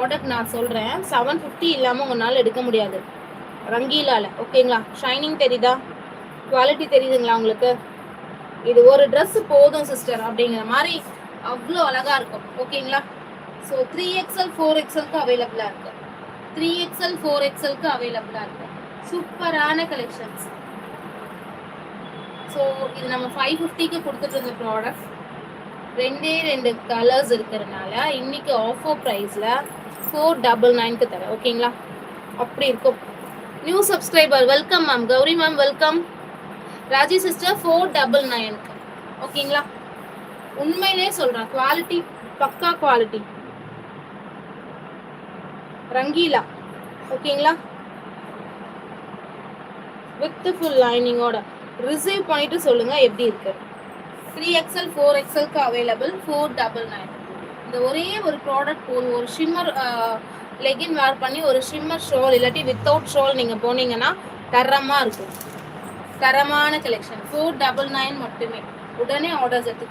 Product நான் சொல்கிறேன். 750 இல்லாமல் உங்களால் எடுக்க முடியாது ரங்கீலால. ஓகேங்களா? ஷைனிங் தெரியுதா? குவாலிட்டி தெரியுதுங்களா உங்களுக்கு? இது ஒரு ட்ரெஸ் போதும் சிஸ்டர் அப்படிங்கிற மாதிரி அவ்வளோ அழகாக இருக்கும். ஓகேங்களா? ஸோ 3XL 4XLக்கு அவைலபிளாக இருக்கு. 3XL 4XLக்கு அவைலபிளாக இருக்கு. சூப்பரான கலெக்ஷன்ஸ். ஸோ இது நம்ம 550க்கு கொடுத்துட்டு இருந்த ப்ராடக்ட். 2 கலர்ஸ் இருக்கிறதுனால இன்னைக்கு ஆஃபர் ப்ரைஸில் 499க்கு தரேன். ஓகேங்களா? அப்படி இருக்கும். New subscriber welcome ma'am. Gowri ma'am welcome. Raji sister 499க்கு. ஓகேங்களா? உண்மையிலே சொல்கிறேன், குவாலிட்டி பக்கா குவாலிட்டி. ரங்கீலா. ஓகேங்களா? வித் ஃபுல் லைனிங்கோட ரிசீவ் பண்ணிட்டு சொல்லுங்க எப்படி இருக்கு. 3XL 4XLக்கு available 499. இந்த ஒரே ஒரு ப்ராடக்ட் போதும். ஒரு ஷிம்மர் லெகின் வேர் பண்ணி ஒரு ஷிம்மர் ஷால் இல்லாட்டி வித்தவுட் ஷால் நீங்கள் போனீங்கன்னா தரமாக இருக்கும். தரமான கலெக்ஷன். 499 மட்டுமே. உடனே ஆர்டர்ஸ் எடுத்துக்கோங்க.